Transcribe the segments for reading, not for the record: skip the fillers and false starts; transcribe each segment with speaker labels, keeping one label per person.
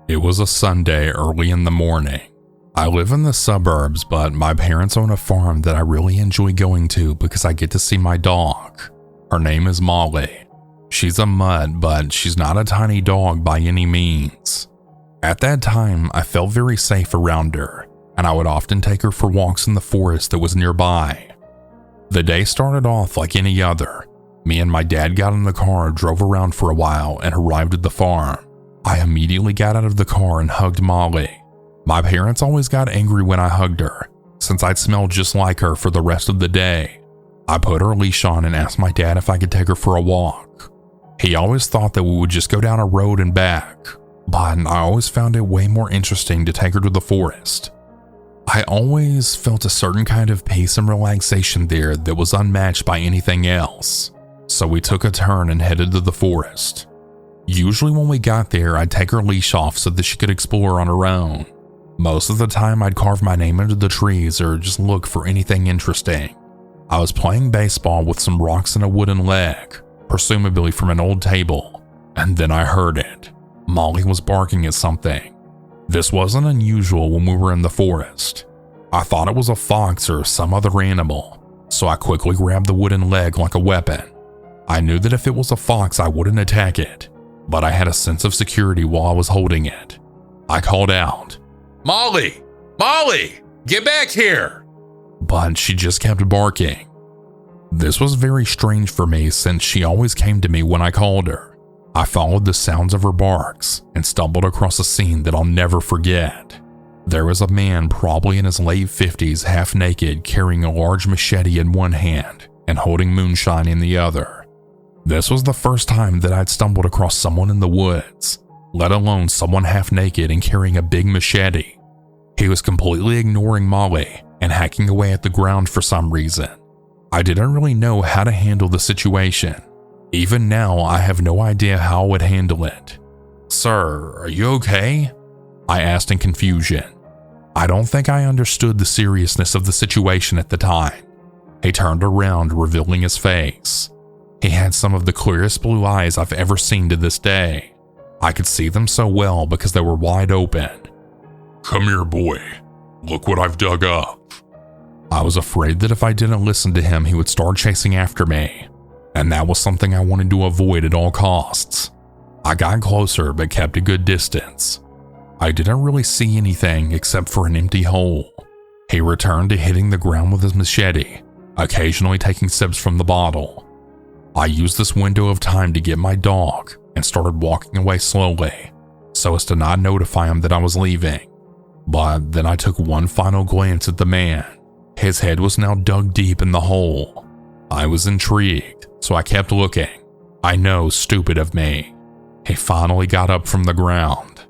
Speaker 1: It was a Sunday early in the morning. I live in the suburbs, but my parents own a farm that I really enjoy going to because I get to see my dog. Her name is Molly. She's a mutt, but she's not a tiny dog by any means. At that time, I felt very safe around her, and I would often take her for walks in the forest that was nearby. The day started off like any other. Me and my dad got in the car, drove around for a while, and arrived at the farm. I immediately got out of the car and hugged Molly. My parents always got angry when I hugged her, since I'd smell just like her for the rest of the day. I put her leash on and asked my dad if I could take her for a walk. He always thought that we would just go down a road and back, but I always found it way more interesting to take her to the forest. I always felt a certain kind of peace and relaxation there that was unmatched by anything else. So we took a turn and headed to the forest. Usually when we got there, I'd take her leash off so that she could explore on her own. Most of the time, I'd carve my name into the trees or just look for anything interesting. I was playing baseball with some rocks and a wooden leg, presumably from an old table, and then I heard it. Molly was barking at something. This wasn't unusual when we were in the forest. I thought it was a fox or some other animal, so I quickly grabbed the wooden leg like a weapon. I knew that if it was a fox, I wouldn't attack it, but I had a sense of security while I was holding it. I called out, "Molly! Molly! Get back here!" But she just kept barking. This was very strange for me since she always came to me when I called her. I followed the sounds of her barks and stumbled across a scene that I'll never forget. There was a man probably in his late 50s, half naked, carrying a large machete in one hand and holding moonshine in the other. This was the first time that I'd stumbled across someone in the woods, let alone someone half naked and carrying a big machete. He was completely ignoring Molly and hacking away at the ground for some reason. I didn't really know how to handle the situation. Even now, I have no idea how I would handle it. "Sir, are you okay?" I asked in confusion. I don't think I understood the seriousness of the situation at the time. He turned around, revealing his face. He had some of the clearest blue eyes I've ever seen to this day. I could see them so well because they were wide open. "Come here, boy. Look what I've dug up." I was afraid that if I didn't listen to him, he would start chasing after me, and that was something I wanted to avoid at all costs. I got closer but kept a good distance. I didn't really see anything except for an empty hole. He returned to hitting the ground with his machete, occasionally taking sips from the bottle. I used this window of time to get my dog and started walking away slowly, so as to not notify him that I was leaving. But then I took one final glance at the man. His head was now dug deep in the hole. I was intrigued, so I kept looking. I know, stupid of me. He finally got up from the ground.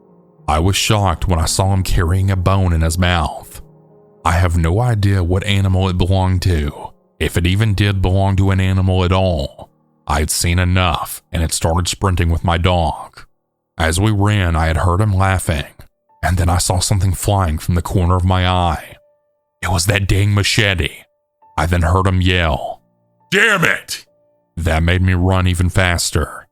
Speaker 1: I was shocked when I saw him carrying a bone in his mouth. I have no idea what animal it belonged to, if it even did belong to an animal at all. I'd seen enough and had started sprinting with my dog. As we ran, I had heard him laughing, and then I saw something flying from the corner of my eye. It was that dang machete. I then heard him yell, "Damn it!" That made me run even faster.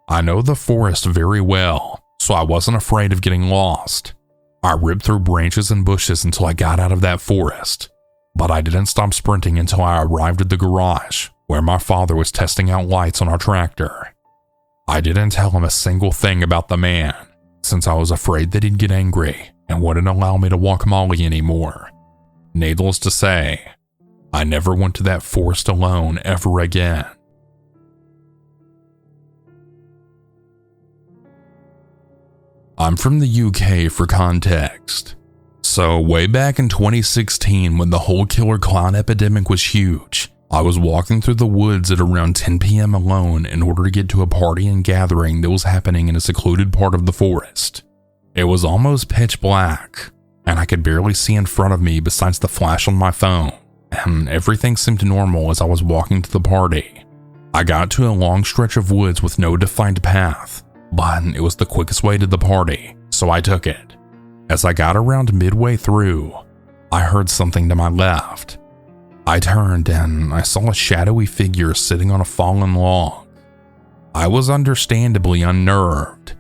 Speaker 1: I know the forest very well, so I wasn't afraid of getting lost. I ripped through branches and bushes until I got out of that forest, but I didn't stop sprinting until I arrived at the garage, where my father was testing out lights on our tractor. I didn't tell him a single thing about the man, since I was afraid that he'd get angry and wouldn't allow me to walk Molly anymore. Needless to say, I never went to that forest alone ever again. I'm from the UK for context. So way back in 2016, when the whole killer clown epidemic was huge, I was walking through the woods at around 10 p.m. alone in order to get to a party and gathering that was happening in a secluded part of the forest. It was almost pitch black, and I could barely see in front of me besides the flash on my phone, and everything seemed normal as I was walking to the party. I got to a long stretch of woods with no defined path, but it was the quickest way to the party, so I took it. As I got around midway through, I heard something to my left. I turned and I saw a shadowy figure sitting on a fallen log. I was understandably unnerved,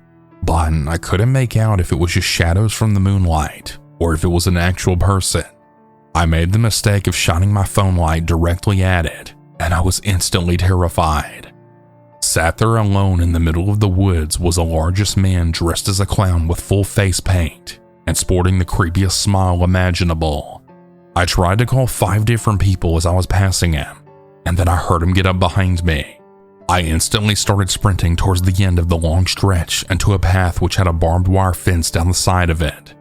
Speaker 1: but I couldn't make out if it was just shadows from the moonlight or if it was an actual person. I made the mistake of shining my phone light directly at it, and I was instantly terrified. Sat there alone in the middle of the woods was the largest man dressed as a clown with full face paint and sporting the creepiest smile imaginable. I tried to call 5 different people as I was passing him, and then I heard him get up behind me. I instantly started sprinting towards the end of the long stretch and to a path which had a barbed wire fence down the side of it.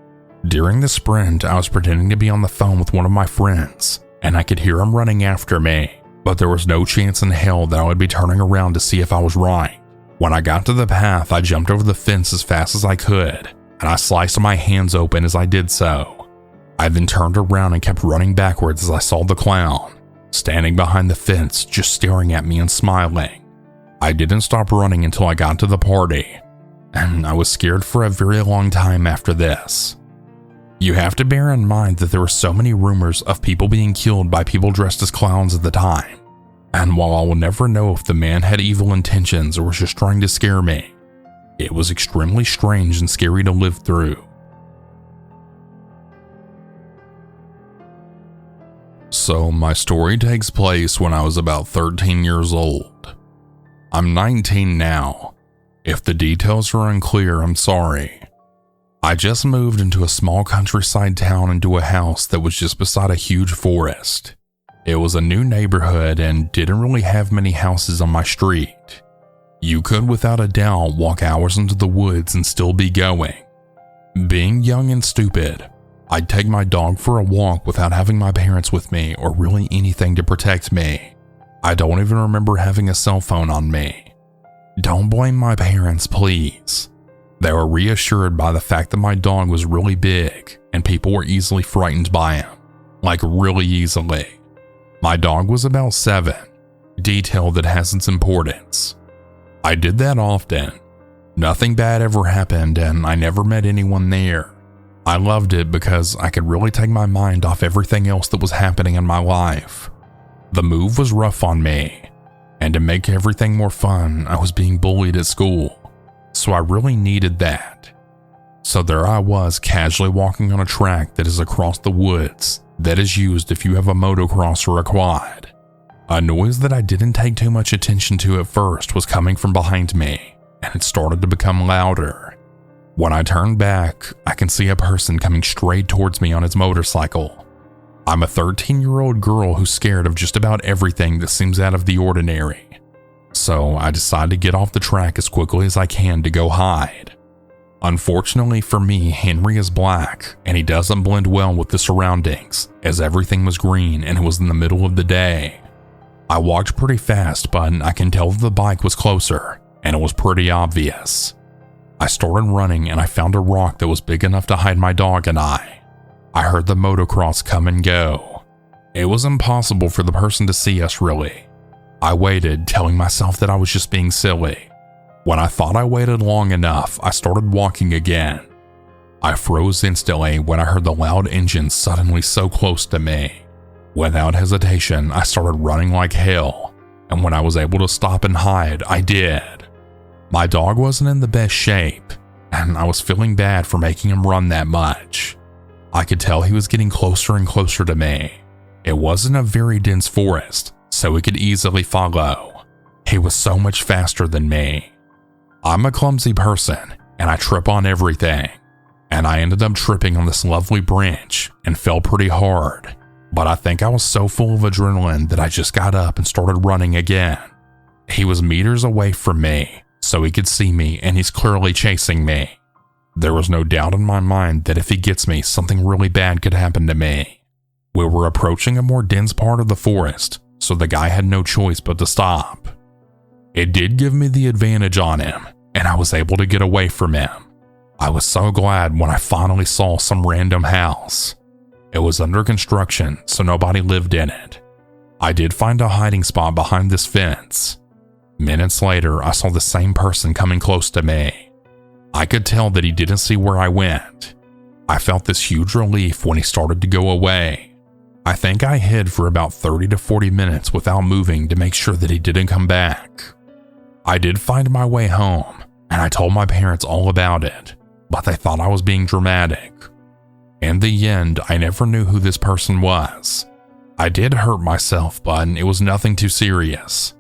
Speaker 1: During the sprint, I was pretending to be on the phone with one of my friends, and I could hear him running after me, but there was no chance in hell that I would be turning around to see if I was right. When I got to the path, I jumped over the fence as fast as I could, and I sliced my hands open as I did so. I then turned around and kept running backwards as I saw the clown, standing behind the fence just staring at me and smiling. I didn't stop running until I got to the party, and I was scared for a very long time after this. You have to bear in mind that there were so many rumors of people being killed by people dressed as clowns at the time, and while I will never know if the man had evil intentions or was just trying to scare me, it was extremely strange and scary to live through. So my story takes place when I was about 13 years old. I'm 19 now. If the details are unclear, I'm sorry. I just moved into a small countryside town into a house that was just beside a huge forest. It was a new neighborhood and didn't really have many houses on my street. You could without a doubt walk hours into the woods and still be going. Being young and stupid, I'd take my dog for a walk without having my parents with me or really anything to protect me. I don't even remember having a cell phone on me. Don't blame my parents, please. They were reassured by the fact that my dog was really big and people were easily frightened by him, like really easily. My dog was about 7, detail that has its importance. I did that often. Nothing bad ever happened and I never met anyone there. I loved it because I could really take my mind off everything else that was happening in my life. The move was rough on me, and to make everything more fun, I was being bullied at school, so I really needed that. So there I was casually walking on a track that is across the woods that is used if you have a motocross or a quad. A noise that I didn't take too much attention to at first was coming from behind me, and it started to become louder. When I turned back, I can see a person coming straight towards me on his motorcycle. I'm a 13-year-old girl who's scared of just about everything that seems out of the ordinary. So I decide to get off the track as quickly as I can to go hide. Unfortunately for me, Henry is black, and he doesn't blend well with the surroundings, as everything was green and it was in the middle of the day. I walked pretty fast, but I can tell that the bike was closer, and it was pretty obvious. I started running and I found a rock that was big enough to hide my dog and I heard the motocross come and go. It was impossible for the person to see us really. I waited, telling myself that I was just being silly. When I thought I waited long enough, I started walking again. I froze instantly when I heard the loud engine suddenly so close to me. Without hesitation, I started running like hell, and when I was able to stop and hide, I did. My dog wasn't in the best shape, and I was feeling bad for making him run that much. I could tell he was getting closer and closer to me. It wasn't a very dense forest, so he could easily follow. He was so much faster than me. I'm a clumsy person, and I trip on everything, and I ended up tripping on this lovely branch and fell pretty hard, but I think I was so full of adrenaline that I just got up and started running again. He was meters away from me, so he could see me, and he's clearly chasing me. There was no doubt in my mind that if he gets me, something really bad could happen to me. We were approaching a more dense part of the forest, so the guy had no choice but to stop. It did give me the advantage on him, and I was able to get away from him. I was so glad when I finally saw some random house. It was under construction, so nobody lived in it. I did find a hiding spot behind this fence. Minutes later, I saw the same person coming close to me. I could tell that he didn't see where I went. I felt this huge relief when he started to go away. I think I hid for about 30 to 40 minutes without moving to make sure that he didn't come back. I did find my way home, and I told my parents all about it, but they thought I was being dramatic. In the end, I never knew who this person was. I did hurt myself, but it was nothing too serious.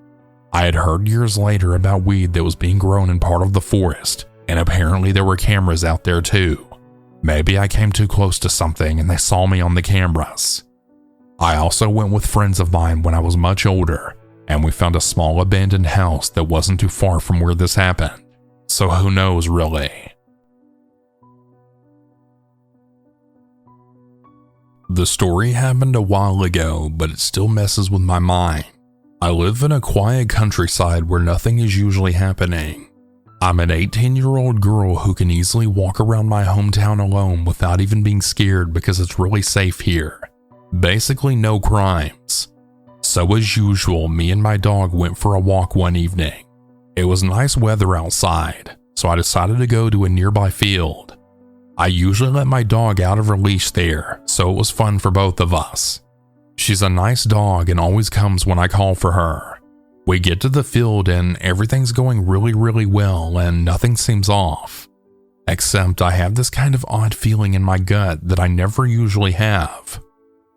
Speaker 1: I had heard years later about weed that was being grown in part of the forest, and apparently there were cameras out there too. Maybe I came too close to something and they saw me on the cameras. I also went with friends of mine when I was much older, and we found a small abandoned house that wasn't too far from where this happened. So who knows really? The story happened a while ago, but it still messes with my mind. I live in a quiet countryside where nothing is usually happening. I'm an 18-year-old girl who can easily walk around my hometown alone without even being scared because it's really safe here. Basically no crimes. So as usual, me and my dog went for a walk one evening. It was nice weather outside, so I decided to go to a nearby field. I usually let my dog out of her leash there, so it was fun for both of us. She's a nice dog and always comes when I call for her. We get to the field and everything's going really well and nothing seems off. Except I have this kind of odd feeling in my gut that I never usually have.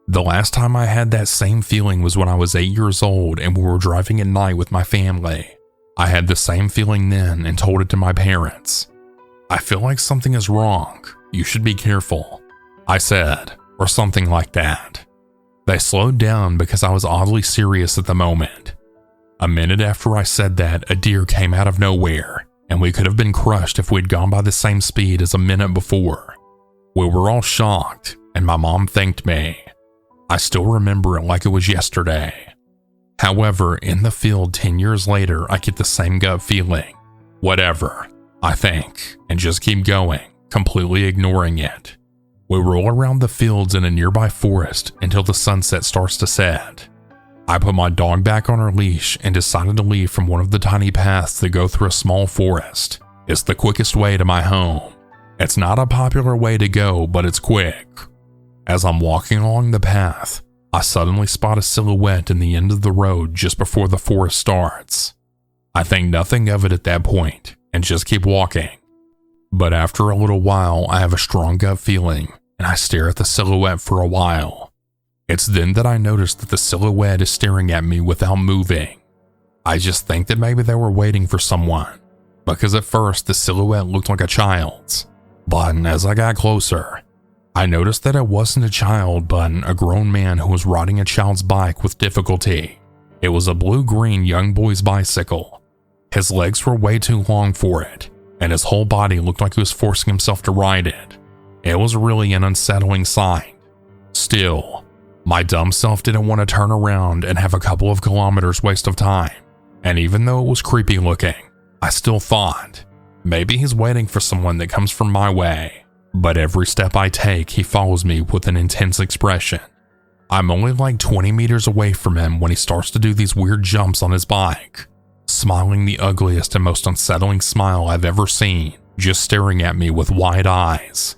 Speaker 1: The last time I had that same feeling was when I was 8 years old and we were driving at night with my family. I had the same feeling then and told it to my parents. I feel like something is wrong. You should be careful, I said, or something like that. They slowed down because I was oddly serious at the moment. A minute after I said that, a deer came out of nowhere, and we could have been crushed if we'd gone by the same speed as a minute before. We were all shocked, and my mom thanked me. I still remember it like it was yesterday. However, in the field 10 years later, I get the same gut feeling. Whatever, I think, and just keep going, completely ignoring it. We roll around the fields in a nearby forest until the sunset starts to set. I put my dog back on her leash and decided to leave from one of the tiny paths that go through a small forest. It's the quickest way to my home. It's not a popular way to go, but it's quick. As I'm walking along the path, I suddenly spot a silhouette in the end of the road just before the forest starts. I think nothing of it at that point and just keep walking. But after a little while, I have a strong gut feeling and I stare at the silhouette for a while. It's then that I notice that the silhouette is staring at me without moving. I just think that maybe they were waiting for someone, because at first the silhouette looked like a child's. But as I got closer, I noticed that it wasn't a child but a grown man who was riding a child's bike with difficulty. It was a blue-green young boy's bicycle. His legs were way too long for it, and his whole body looked like he was forcing himself to ride it. It was really an unsettling sight. Still, my dumb self didn't want to turn around and have a couple of kilometers waste of time, and even though it was creepy looking, I still thought, maybe he's waiting for someone that comes from my way. But every step I take, he follows me with an intense expression. I'm only like 20 meters away from him when he starts to do these weird jumps on his bike, smiling the ugliest and most unsettling smile I've ever seen, just staring at me with wide eyes.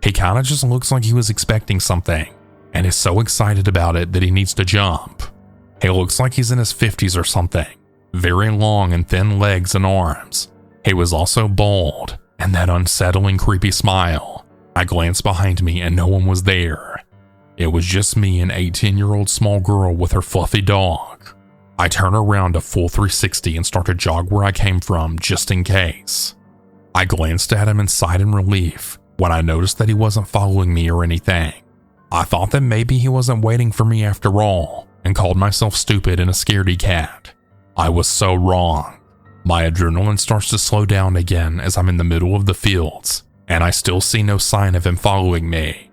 Speaker 1: He kind of just looks like he was expecting something, and is so excited about it that he needs to jump. He looks like he's in his 50s or something, very long and thin legs and arms. He was also bald, and that unsettling creepy smile. I glanced behind me and no one was there. It was just me, an 18-year-old small girl with her fluffy dog. I turn around a full 360 and start to jog where I came from just in case. I glanced at him and sighed in relief when I noticed that he wasn't following me or anything. I thought that maybe he wasn't waiting for me after all and called myself stupid and a scaredy cat. I was so wrong. My adrenaline starts to slow down again as I'm in the middle of the fields, and I still see no sign of him following me.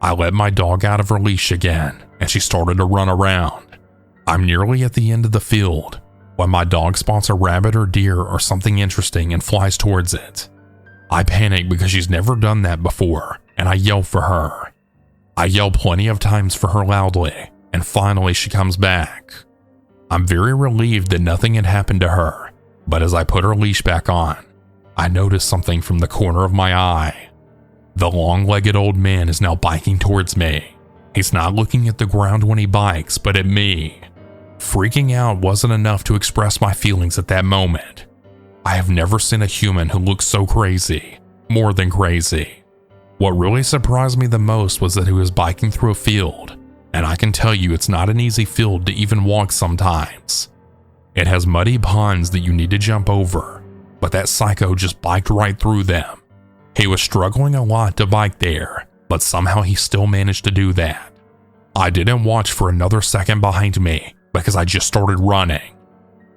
Speaker 1: I let my dog out of her leash again, and she started to run around. I'm nearly at the end of the field when my dog spots a rabbit or deer or something interesting and flies towards it. I panic because she's never done that before, and I yell for her. I yell plenty of times for her loudly, and finally she comes back. I'm very relieved that nothing had happened to her, but as I put her leash back on, I notice something from the corner of my eye. The long-legged old man is now biking towards me. He's not looking at the ground when he bikes, but at me. Freaking out wasn't enough to express my feelings at that moment. I have never seen a human who looked so crazy, more than crazy. What really surprised me the most was that he was biking through a field, and I can tell you it's not an easy field to even walk sometimes. It has muddy ponds that you need to jump over, but that psycho just biked right through them. He was struggling a lot to bike there, but somehow he still managed to do that. I didn't watch for another second behind me because I just started running.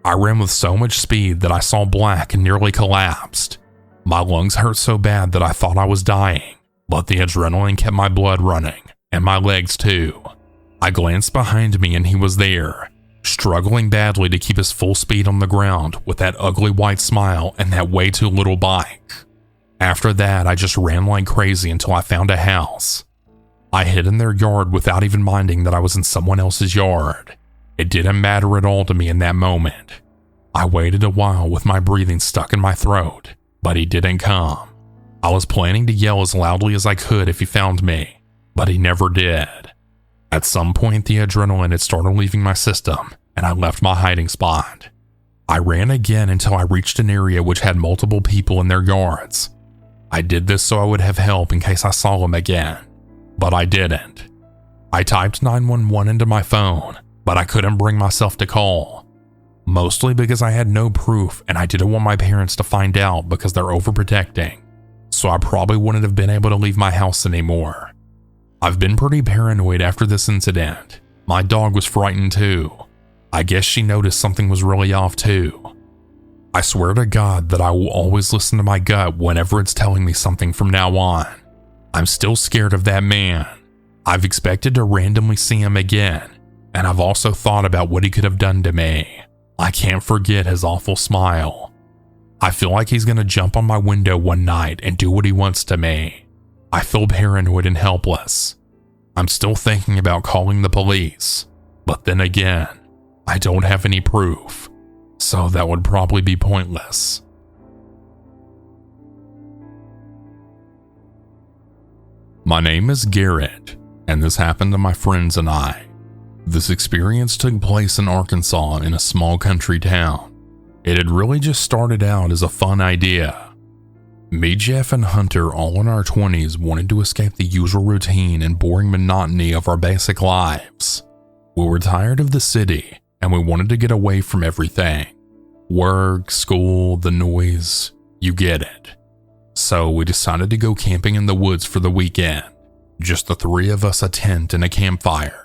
Speaker 1: I ran with so much speed that I saw black and nearly collapsed. My lungs hurt so bad that I thought I was dying, but the adrenaline kept my blood running, and my legs too. I glanced behind me and he was there, struggling badly to keep his full speed on the ground with that ugly white smile and that way too little bike. After that, I just ran like crazy until I found a house. I hid in their yard without even minding that I was in someone else's yard. It didn't matter at all to me in that moment. I waited a while with my breathing stuck in my throat, but he didn't come. I was planning to yell as loudly as I could if he found me, but he never did. At some point, the adrenaline had started leaving my system, and I left my hiding spot. I ran again until I reached an area which had multiple people in their yards. I did this so I would have help in case I saw him again, but I didn't. I typed 911 into my phone, but I couldn't bring myself to call. Mostly because I had no proof and I didn't want my parents to find out because they're overprotecting, so I probably wouldn't have been able to leave my house anymore. I've been pretty paranoid after this incident. My dog was frightened too. I guess she noticed something was really off too. I swear to God that I will always listen to my gut whenever it's telling me something from now on. I'm still scared of that man. I've expected to randomly see him again, and I've also thought about what he could have done to me. I can't forget his awful smile. I feel like he's gonna jump on my window one night and do what he wants to me. I feel paranoid and helpless. I'm still thinking about calling the police, but then again, I don't have any proof, so that would probably be pointless. My name is Garrett, and this happened to my friends and I. This experience took place in Arkansas in a small country town. It had really just started out as a fun idea. Me, Jeff, and Hunter, all in our 20s, wanted to escape the usual routine and boring monotony of our basic lives. We were tired of the city, and we wanted to get away from everything. Work, school, the noise, you get it. So we decided to go camping in the woods for the weekend. Just the three of us, a tent and a campfire.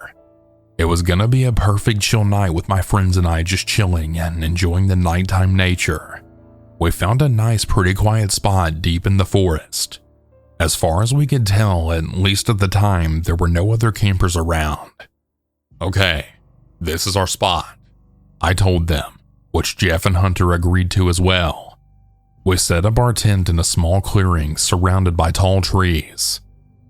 Speaker 1: It was gonna be a perfect chill night with my friends and I just chilling and enjoying the nighttime nature. We found a nice, pretty quiet spot deep in the forest. As far as we could tell, at least at the time, there were no other campers around. Okay, this is our spot, I told them, which Jeff and Hunter agreed to as well. We set up our tent in a small clearing surrounded by tall trees.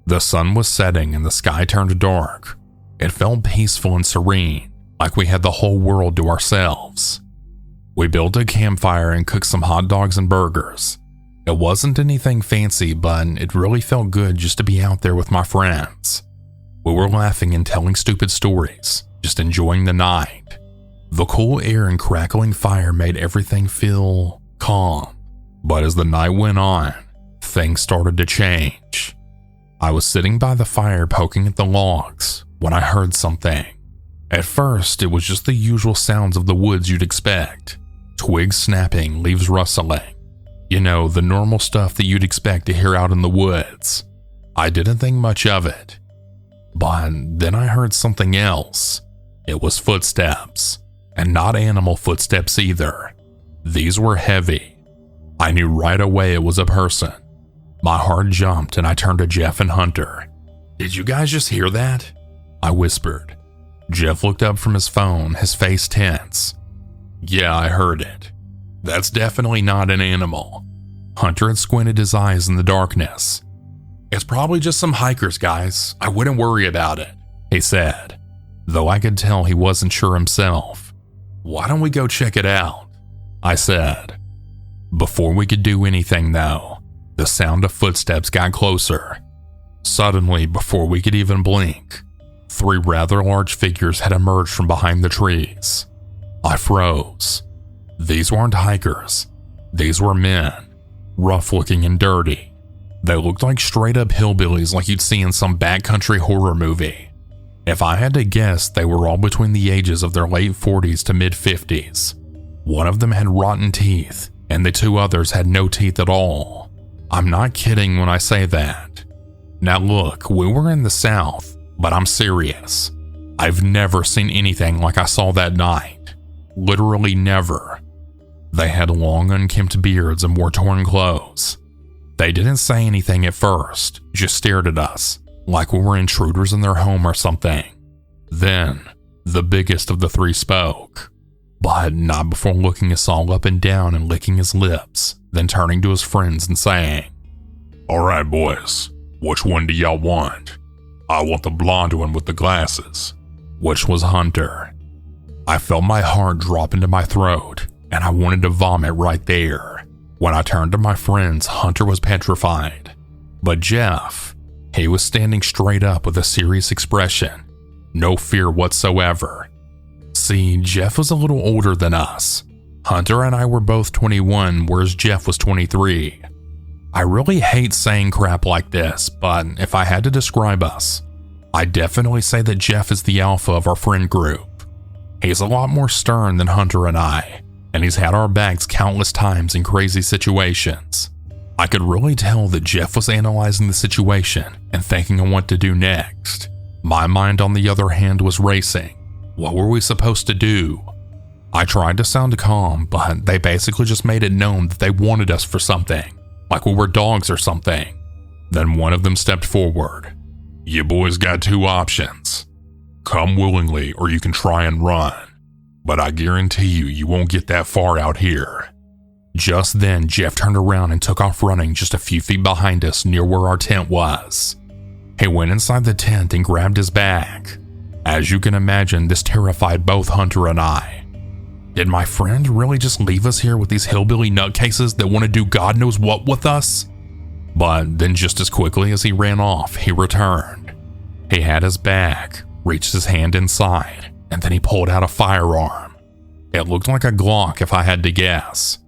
Speaker 1: The sun was setting and the sky turned dark. It felt peaceful and serene, like we had the whole world to ourselves. We built a campfire and cooked some hot dogs and burgers. It wasn't anything fancy, but it really felt good just to be out there with my friends. We were laughing and telling stupid stories, just enjoying the night. The cool air and crackling fire made everything feel calm. But as the night went on, things started to change. I was sitting by the fire poking at the logs when I heard something. At first, it was just the usual sounds of the woods you'd expect. Twigs snapping, leaves rustling. You know, the normal stuff that you'd expect to hear out in the woods. I didn't think much of it. But then I heard something else. It was footsteps, and not animal footsteps either. These were heavy. I knew right away it was a person. My heart jumped and I turned to Jeff and Hunter. "Did you guys just hear that?" I whispered. Jeff looked up from his phone, his face tense. "Yeah, I heard it. That's definitely not an animal." Hunter had squinted his eyes in the darkness. "It's probably just some hikers, guys. I wouldn't worry about it," he said, though I could tell he wasn't sure himself. "Why don't we go check it out?" I said. Before we could do anything though, the sound of footsteps got closer. Suddenly, before we could even blink, 3 rather large figures had emerged from behind the trees. I froze. These weren't hikers. These were men, rough looking and dirty. They looked like straight up hillbillies like you'd see in some backcountry horror movie. If I had to guess, they were all between the ages of their late 40s to mid 50s. One of them had rotten teeth, and the two others had no teeth at all. I'm not kidding when I say that. Now look, we were in the South, but I'm serious. I've never seen anything like I saw that night. Literally never. They had long unkempt beards and wore torn clothes. They didn't say anything at first, just stared at us, like we were intruders in their home or something. Then, the biggest of the three spoke, but not before looking us all up and down and licking his lips, then turning to his friends and saying, "All right, boys, which one do y'all want? I want the blonde one with the glasses," which was Hunter. I felt my heart drop into my throat, and I wanted to vomit right there. When I turned to my friends, Hunter was petrified. But Jeff, he was standing straight up with a serious expression, no fear whatsoever. See, Jeff was a little older than us. Hunter and I were both 21, whereas Jeff was 23. I really hate saying crap like this, but if I had to describe us, I'd definitely say that Jeff is the alpha of our friend group. He's a lot more stern than Hunter and I, and he's had our backs countless times in crazy situations. I could really tell that Jeff was analyzing the situation and thinking on what to do next. My mind, on the other hand, was racing. What were we supposed to do? I tried to sound calm, but they basically just made it known that they wanted us for something, like we were dogs or something. Then one of them stepped forward. "You boys got two options. Come willingly or you can try and run. But I guarantee you won't get that far out here." Just then, Jeff turned around and took off running just a few feet behind us near where our tent was. He went inside the tent and grabbed his bag. As you can imagine, this terrified both Hunter and I. Did my friend really just leave us here with these hillbilly nutcases that want to do God knows what with us? But then just as quickly as he ran off, he returned. He had his bag, reached his hand inside, and then he pulled out a firearm. It looked like a Glock if I had to guess.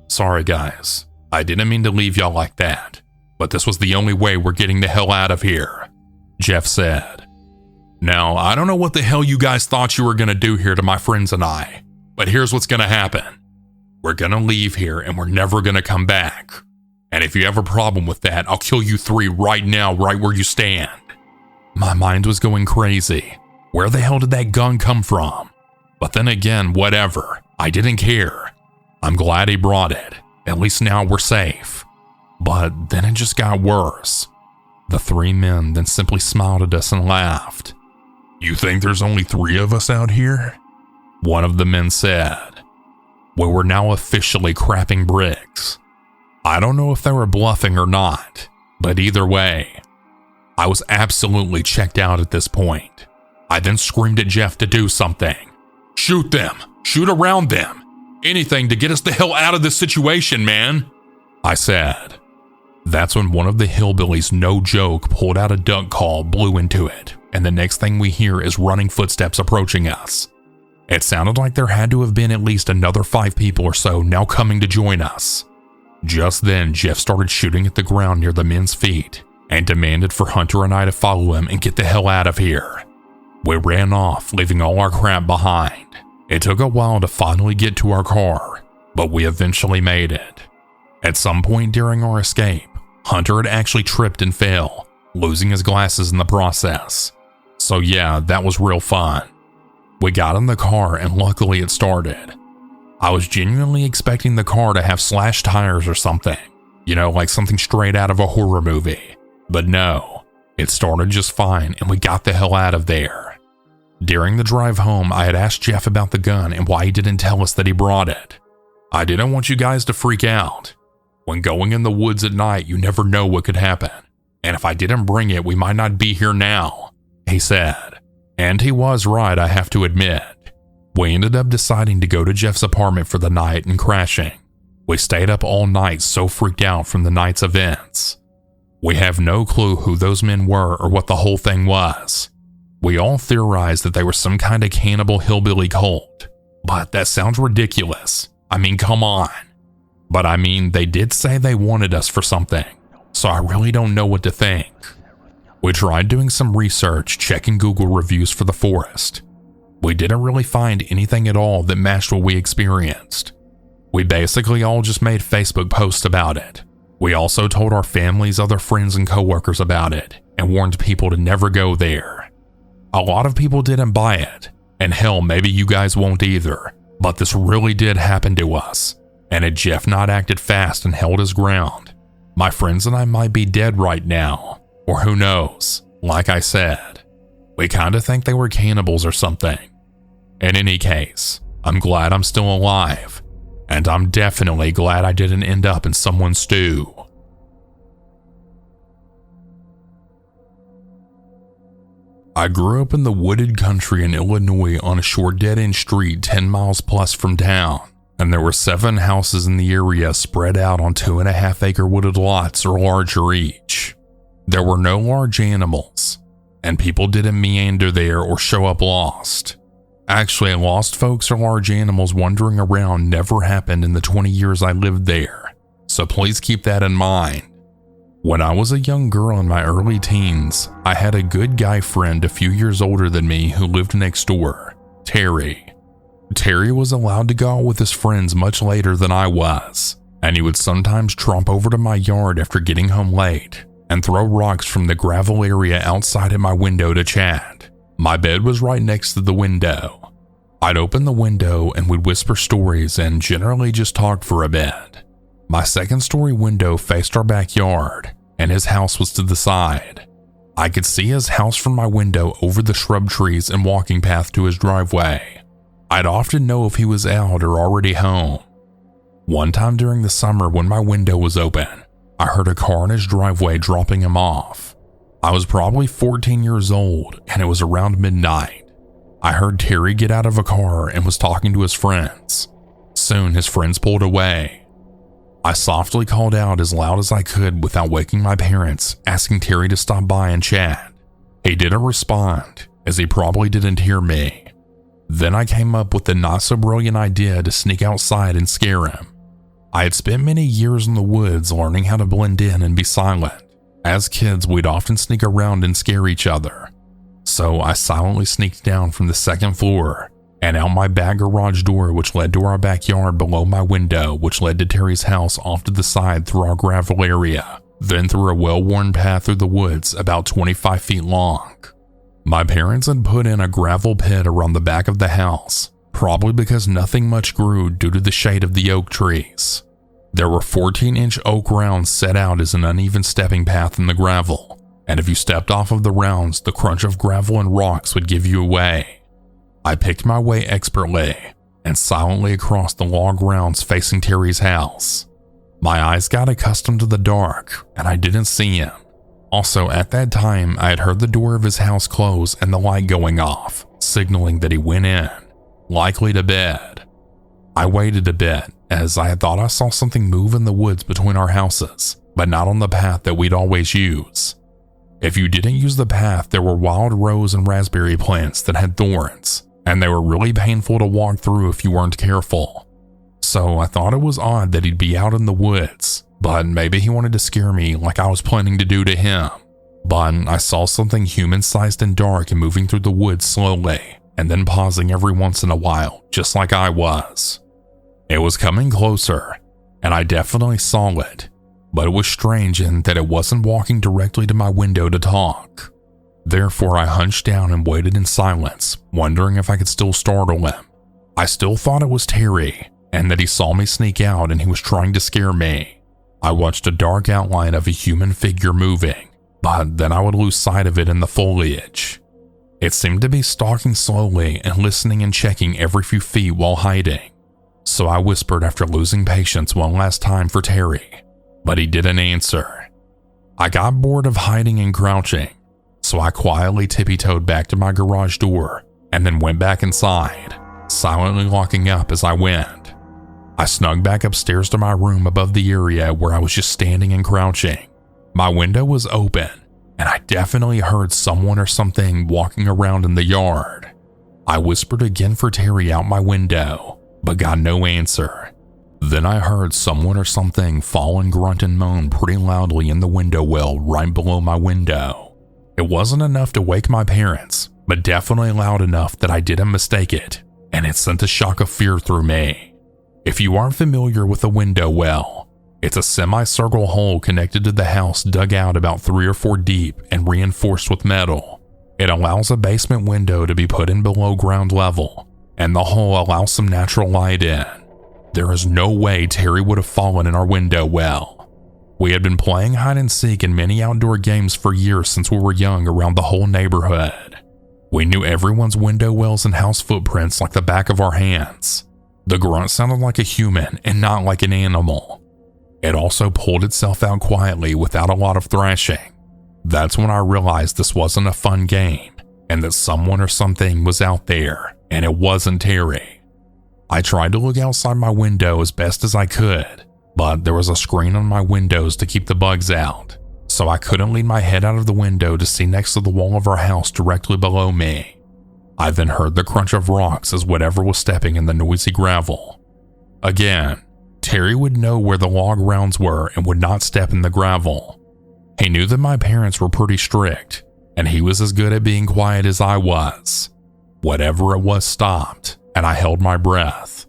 Speaker 1: "Sorry guys, I didn't mean to leave y'all like that, but this was the only way we're getting the hell out of here," Jeff said. Now, I don't know what the hell you guys thought you were gonna do here to my friends and I, but here's what's gonna happen. We're gonna leave here and we're never gonna come back. And if you have a problem with that, I'll kill you three right now, right where you stand. My mind was going crazy. Where the hell did that gun come from? But then again, whatever. I didn't care. I'm glad he brought it. At least now we're safe. But then it just got worse. The three men then simply smiled at us and laughed. "You think there's only three of us out here?" one of the men said. We were now officially crapping bricks. I don't know if they were bluffing or not, but either way, I was absolutely checked out at this point. I then screamed at Jeff to do something. "Shoot them! Shoot around them! Anything to get us the hell out of this situation, man!" I said. That's when one of the hillbillies, no joke, pulled out a duck call, blew into it, and the next thing we hear is running footsteps approaching us. It sounded like there had to have been at least another 5 people or so now coming to join us. Just then, Jeff started shooting at the ground near the men's feet and demanded for Hunter and I to follow him and get the hell out of here. We ran off, leaving all our crap behind. It took a while to finally get to our car, but we eventually made it. At some point during our escape, Hunter had actually tripped and fell, losing his glasses in the process. So yeah, that was real fun. We got in the car and luckily it started. I was genuinely expecting the car to have slashed tires or something, like something straight out of a horror movie. But no, it started just fine and we got the hell out of there. During the drive home, I had asked Jeff about the gun and why he didn't tell us that he brought it. I didn't want you guys to freak out. When going in the woods at night, you never know what could happen. And if I didn't bring it, we might not be here now, he said. And he was right, I have to admit. We ended up deciding to go to Jeff's apartment for the night and crashing. We stayed up all night so freaked out from the night's events. We have no clue who those men were or what the whole thing was. We all theorized that they were some kind of cannibal hillbilly cult. But that sounds ridiculous. I mean, come on. But I mean, they did say they wanted us for something, so I really don't know what to think. We tried doing some research, checking Google reviews for the forest. We didn't really find anything at all that matched what we experienced. We basically all just made Facebook posts about it. We also told our families, other friends, and coworkers about it, and warned people to never go there. A lot of people didn't buy it, and hell, maybe you guys won't either, but this really did happen to us. And had Jeff not acted fast and held his ground, my friends and I might be dead right now, or who knows. Like I said, we kinda think they were cannibals or something. In any case, I'm glad I'm still alive, and I'm definitely glad I didn't end up in someone's stew. I grew up in the wooded country in Illinois on a short dead-end street 10 miles plus from town. And there were 7 houses in the area spread out on 2.5-acre wooded lots or larger each. There were no large animals, and people didn't meander there or show up lost. Actually, lost folks or large animals wandering around never happened in the 20 years I lived there, so please keep that in mind. When I was a young girl in my early teens, I had a good guy friend a few years older than me who lived next door, Terry. Terry was allowed to go out with his friends much later than I was, and he would sometimes tromp over to my yard after getting home late and throw rocks from the gravel area outside at my window to chat. My bed was right next to the window. I'd open the window and we'd whisper stories and generally just talk for a bit. My second-story window faced our backyard, and his house was to the side. I could see his house from my window over the shrub trees and walking path to his driveway. I'd often know if he was out or already home. One time during the summer when my window was open, I heard a car in his driveway dropping him off. I was probably 14 years old and it was around midnight. I heard Terry get out of a car and was talking to his friends. Soon his friends pulled away. I softly called out as loud as I could without waking my parents, asking Terry to stop by and chat. He didn't respond, as he probably didn't hear me. Then I came up with the not-so-brilliant idea to sneak outside and scare him. I had spent many years in the woods learning how to blend in and be silent. As kids, we'd often sneak around and scare each other. So I silently sneaked down from the second floor and out my back garage door, which led to our backyard below my window, which led to Terry's house off to the side through our gravel area, then through a well-worn path through the woods about 25 feet long. My parents had put in a gravel pit around the back of the house, probably because nothing much grew due to the shade of the oak trees. There were 14-inch oak rounds set out as an uneven stepping path in the gravel, and if you stepped off of the rounds, the crunch of gravel and rocks would give you away. I picked my way expertly and silently across the log rounds facing Terry's house. My eyes got accustomed to the dark, and I didn't see him. Also, at that time, I had heard the door of his house close and the light going off, signaling that he went in, likely to bed. I waited a bit, as I had thought I saw something move in the woods between our houses, but not on the path that we'd always use. If you didn't use the path, there were wild rose and raspberry plants that had thorns, and they were really painful to walk through if you weren't careful. So I thought it was odd that he'd be out in the woods, but maybe he wanted to scare me like I was planning to do to him. But I saw something human-sized and dark and moving through the woods slowly, and then pausing every once in a while, just like I was. It was coming closer, and I definitely saw it, but it was strange in that it wasn't walking directly to my window to talk. Therefore, I hunched down and waited in silence, wondering if I could still startle him. I still thought it was Terry, and that he saw me sneak out and he was trying to scare me. I watched a dark outline of a human figure moving, but then I would lose sight of it in the foliage. It seemed to be stalking slowly and listening and checking every few feet while hiding. So I whispered after losing patience one last time for Terry, but he didn't answer. I got bored of hiding and crouching, so I quietly tippy-toed back to my garage door and then went back inside, silently locking up as I went. I snuck back upstairs to my room above the area where I was just standing and crouching. My window was open, and I definitely heard someone or something walking around in the yard. I whispered again for Terry out my window, but got no answer. Then I heard someone or something fall and grunt and moan pretty loudly in the window well right below my window. It wasn't enough to wake my parents, but definitely loud enough that I didn't mistake it, and it sent a shock of fear through me. If you aren't familiar with a window well, it's a semicircle hole connected to the house dug out about 3 or 4 deep and reinforced with metal. It allows a basement window to be put in below ground level, and the hole allows some natural light in. There is no way Terry would have fallen in our window well. We had been playing hide and seek and many outdoor games for years since we were young around the whole neighborhood. We knew everyone's window wells and house footprints like the back of our hands. The grunt sounded like a human and not like an animal. It also pulled itself out quietly without a lot of thrashing. That's when I realized this wasn't a fun game and that someone or something was out there, and it wasn't Terry. I tried to look outside my window as best as I could, but there was a screen on my windows to keep the bugs out, so I couldn't lean my head out of the window to see next to the wall of our house directly below me. I then heard the crunch of rocks as whatever was stepping in the noisy gravel. Again, Terry would know where the log rounds were and would not step in the gravel. He knew that my parents were pretty strict, and he was as good at being quiet as I was. Whatever it was stopped, and I held my breath.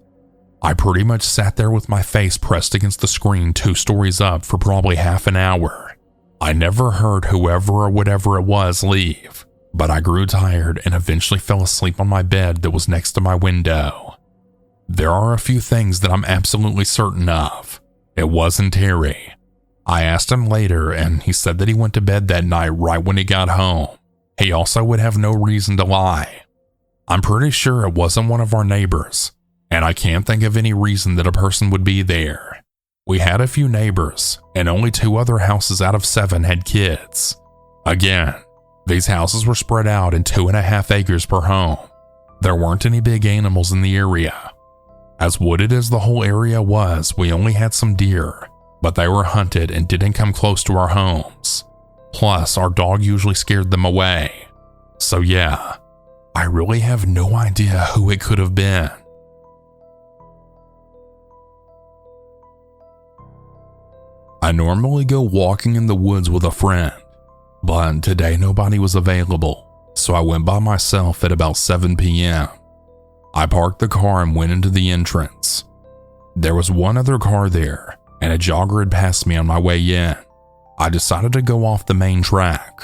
Speaker 1: I pretty much sat there with my face pressed against the screen 2 stories up for probably half an hour. I never heard whoever or whatever it was leave, but I grew tired and eventually fell asleep on my bed that was next to my window. There are a few things that I'm absolutely certain of. It wasn't Terry. I asked him later, and he said that he went to bed that night right when he got home. He also would have no reason to lie. I'm pretty sure it wasn't one of our neighbors, and I can't think of any reason that a person would be there. We had a few neighbors, and only 2 other houses out of 7 had kids. Again, these houses were spread out in 2.5 acres per home. There weren't any big animals in the area. As wooded as the whole area was, we only had some deer, but they were hunted and didn't come close to our homes. Plus, our dog usually scared them away. So yeah, I really have no idea who it could have been. I normally go walking in the woods with a friend, but today nobody was available, so I went by myself at about 7 p.m. I parked the car and went into the entrance. There was one other car there, and a jogger had passed me on my way in. I decided to go off the main track.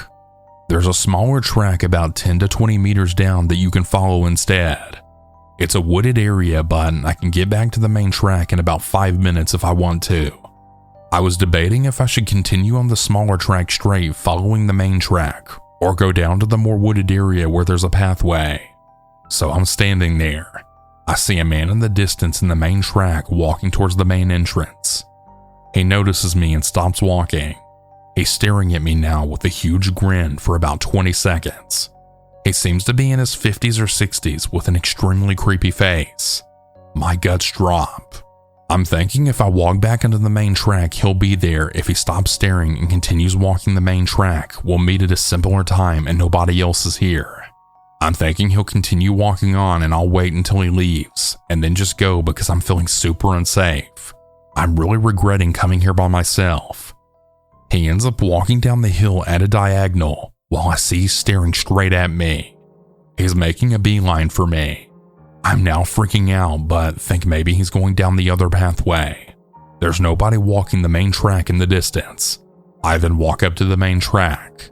Speaker 1: There's a smaller track about 10 to 20 meters down that you can follow instead. It's a wooded area, but I can get back to the main track in about 5 minutes if I want to. I was debating if I should continue on the smaller track straight following the main track, or go down to the more wooded area where there's a pathway. So I'm standing there. I see a man in the distance in the main track walking towards the main entrance. He notices me and stops walking. He's staring at me now with a huge grin for about 20 seconds. He seems to be in his 50s or 60s with an extremely creepy face. My guts drop. I'm thinking if I walk back into the main track, he'll be there. If he stops staring and continues walking the main track, we'll meet at a simpler time and nobody else is here. I'm thinking he'll continue walking on and I'll wait until he leaves, and then just go because I'm feeling super unsafe. I'm really regretting coming here by myself. He ends up walking down the hill at a diagonal while I see he's staring straight at me. He's making a beeline for me. I'm now freaking out, but think maybe he's going down the other pathway. There's nobody walking the main track in the distance. I then walk up to the main track.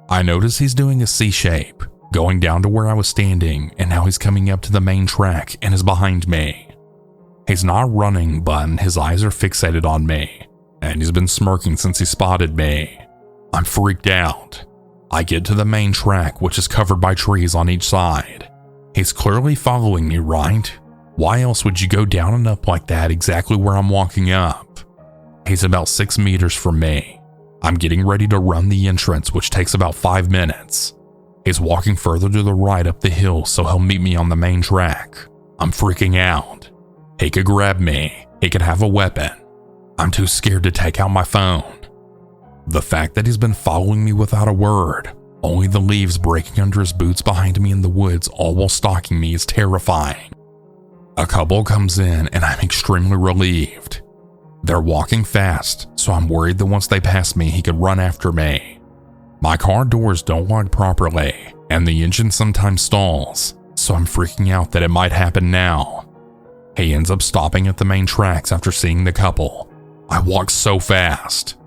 Speaker 1: I notice he's doing a C shape, going down to where I was standing, and now he's coming up to the main track and is behind me. He's not running, but his eyes are fixated on me, and he's been smirking since he spotted me. I'm freaked out. I get to the main track, which is covered by trees on each side. He's clearly following me, right? Why else would you go down and up like that exactly where I'm walking up? He's about 6 meters from me. I'm getting ready to run the entrance, which takes about 5 minutes. He's walking further to the right up the hill, so he'll meet me on the main track. I'm freaking out. He could grab me. He could have a weapon. I'm too scared to take out my phone. The fact that he's been following me without a word, only the leaves breaking under his boots behind me in the woods all while stalking me, is terrifying. A couple comes in and I'm extremely relieved. They're walking fast, so I'm worried that once they pass me, he could run after me. My car doors don't lock properly, and the engine sometimes stalls, so I'm freaking out that it might happen now. He ends up stopping at the main tracks after seeing the couple. I walk so fast.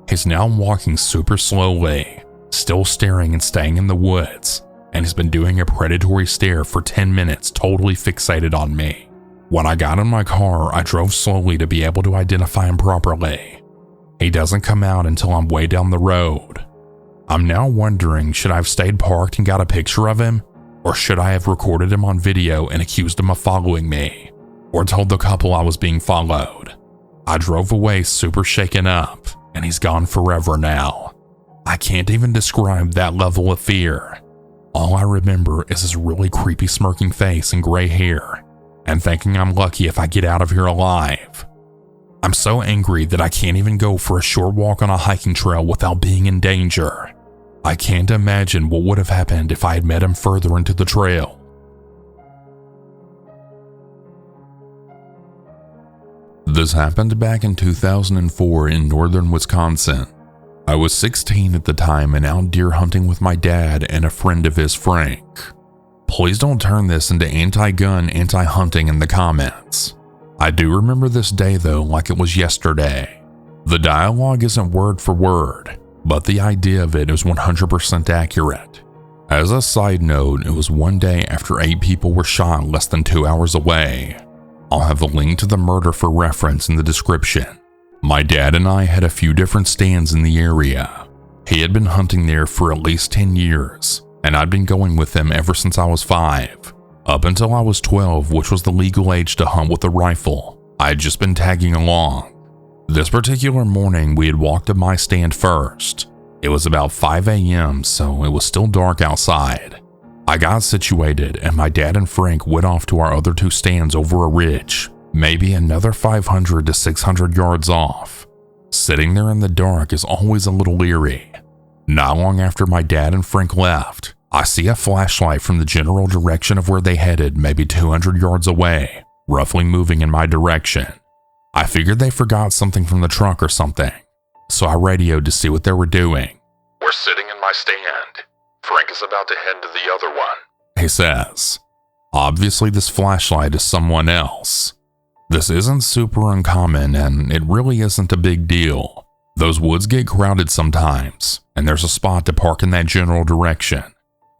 Speaker 1: He's now walking super slowly, still staring and staying in the woods, and has been doing a predatory stare for 10 minutes, totally fixated on me. When I got in my car, I drove slowly to be able to identify him properly. He doesn't come out until I'm way down the road. I'm now wondering, should I have stayed parked and got a picture of him? Or should I have recorded him on video and accused him of following me? Or told the couple I was being followed? I drove away super shaken up, and he's gone forever now. I can't even describe that level of fear. All I remember is his really creepy smirking face and gray hair, and thinking I'm lucky if I get out of here alive. I'm so angry that I can't even go for a short walk on a hiking trail without being in danger. I can't imagine what would have happened if I had met him further into the trail. This happened back in 2004 in northern Wisconsin. I was 16 at the time and out deer hunting with my dad and a friend of his, Frank. Please don't turn this into anti-gun, anti-hunting in the comments. I do remember this day though like it was yesterday. The dialogue isn't word for word, but the idea of it is 100% accurate. As a side note, it was one day after 8 people were shot less than 2 hours away. I'll have a link to the murder for reference in the description. My dad and I had a few different stands in the area. He had been hunting there for at least 10 years, and I'd been going with him ever since I was 5. Up until I was 12, which was the legal age to hunt with a rifle, I had just been tagging along. This particular morning, we had walked to my stand first. It was about 5 a.m., so it was still dark outside. I got situated, and my dad and Frank went off to our other 2 stands over a ridge, maybe another 500 to 600 yards off. Sitting there in the dark is always a little eerie. Not long after my dad and Frank left, I see a flashlight from the general direction of where they headed, maybe 200 yards away, roughly moving in my direction. I figured they forgot something from the truck or something, so I radioed to see what they were doing. "We're sitting in my stand. Frank is about to head to the other one," he says. Obviously this flashlight is someone else. This isn't super uncommon, and it really isn't a big deal. Those woods get crowded sometimes, and there's a spot to park in that general direction.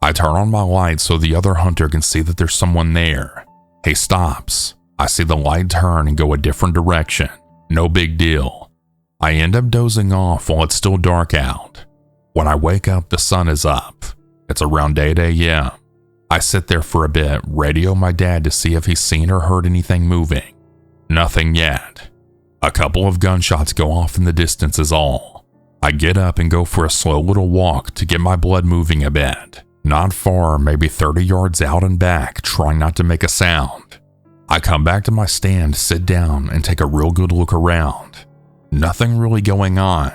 Speaker 1: I turn on my light so the other hunter can see that there's someone there. He stops. I see the light turn and go a different direction. No big deal. I end up dozing off while it's still dark out. When I wake up, the sun is up. It's around 8 a.m. I sit there for a bit, radio my dad to see if he's seen or heard anything moving. Nothing yet. A couple of gunshots go off in the distance is all. I get up and go for a slow little walk to get my blood moving a bit. Not far, maybe 30 yards out and back, trying not to make a sound. I come back to my stand, sit down, and take a real good look around. Nothing really going on.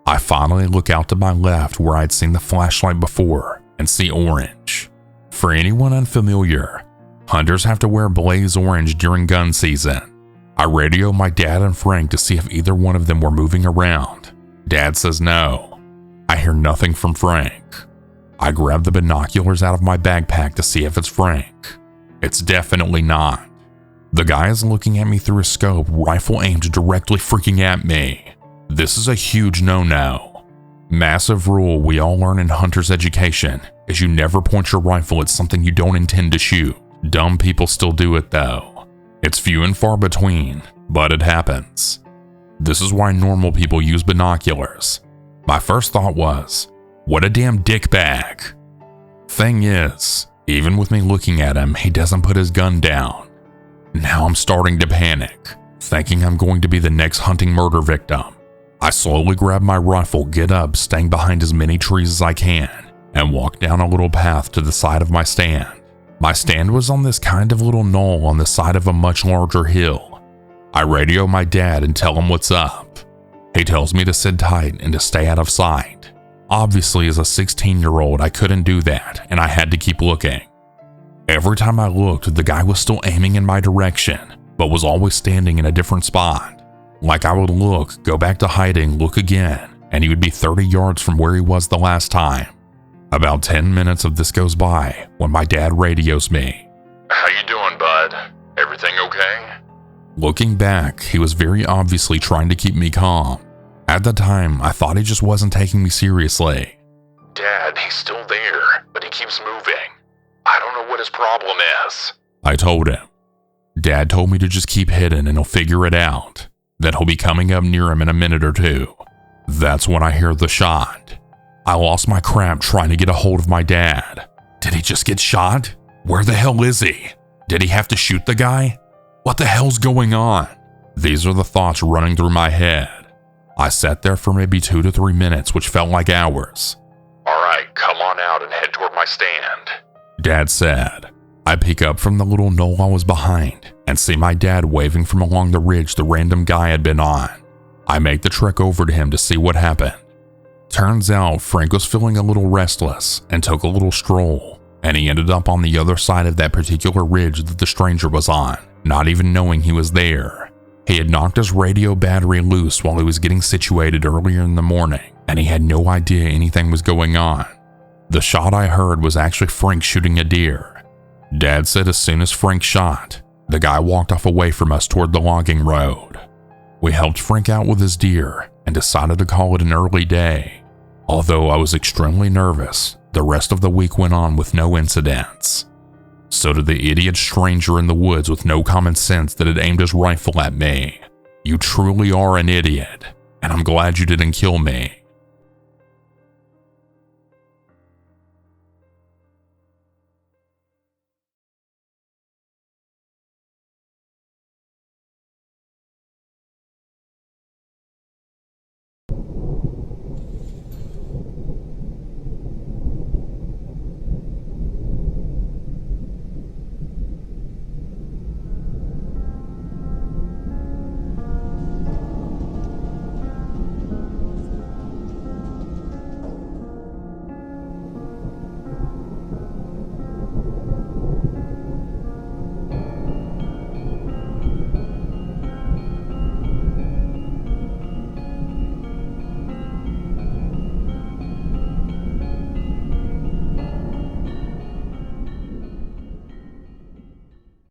Speaker 1: I finally look out to my left where I'd seen the flashlight before and see orange. For anyone unfamiliar, hunters have to wear blaze orange during gun season. I radio my dad and Frank to see if either one of them were moving around. Dad says no. I hear nothing from Frank. I grab the binoculars out of my backpack to see if it's Frank. It's definitely not. The guy is looking at me through a scope, rifle aimed directly freaking at me. This is a huge no-no. Massive rule we all learn in hunter's education is you never point your rifle at something you don't intend to shoot. Dumb people still do it though. It's few and far between, but it happens. This is why normal people use binoculars. My first thought was, what a damn dickbag. Thing is, even with me looking at him, he doesn't put his gun down. Now I'm starting to panic, thinking I'm going to be the next hunting murder victim. I slowly grab my rifle, get up, staying behind as many trees as I can, and walk down a little path to the side of my stand. My stand was on this kind of little knoll on the side of a much larger hill. I radio my dad and tell him what's up. He tells me to sit tight and to stay out of sight. Obviously, as a 16-year-old, I couldn't do that, and I had to keep looking. Every time I looked, the guy was still aiming in my direction, but was always standing in a different spot. Like I would look, go back to hiding, look again, and he would be 30 yards from where he was the last time. About 10 minutes of this goes by when my dad radios me.
Speaker 2: "How you doing, bud? Everything okay?"
Speaker 1: Looking back, he was very obviously trying to keep me calm. At the time, I thought he just wasn't taking me seriously.
Speaker 2: "Dad, he's still there, but he keeps moving. I don't know what his problem is,"
Speaker 1: I told him. Dad told me to just keep hidden and he'll figure it out. That he'll be coming up near him in a minute or two. That's when I hear the shot. I lost my crap trying to get a hold of my dad. Did he just get shot? Where the hell is he? Did he have to shoot the guy? What the hell's going on? These are the thoughts running through my head. I sat there for maybe 2 to 3 minutes, which felt like hours.
Speaker 2: "All right, come on out and head toward my stand,"
Speaker 1: Dad said. I peek up from the little knoll I was behind and see my dad waving from along the ridge the random guy had been on. I make the trek over to him to see what happened. Turns out Frank was feeling a little restless and took a little stroll, and he ended up on the other side of that particular ridge that the stranger was on, not even knowing he was there. He had knocked his radio battery loose while he was getting situated earlier in the morning, and he had no idea anything was going on. The shot I heard was actually Frank shooting a deer. Dad said as soon as Frank shot, the guy walked off away from us toward the logging road. We helped Frank out with his deer and decided to call it an early day. Although I was extremely nervous, the rest of the week went on with no incidents. So did the idiot stranger in the woods with no common sense that had aimed his rifle at me. You truly are an idiot, and I'm glad you didn't kill me.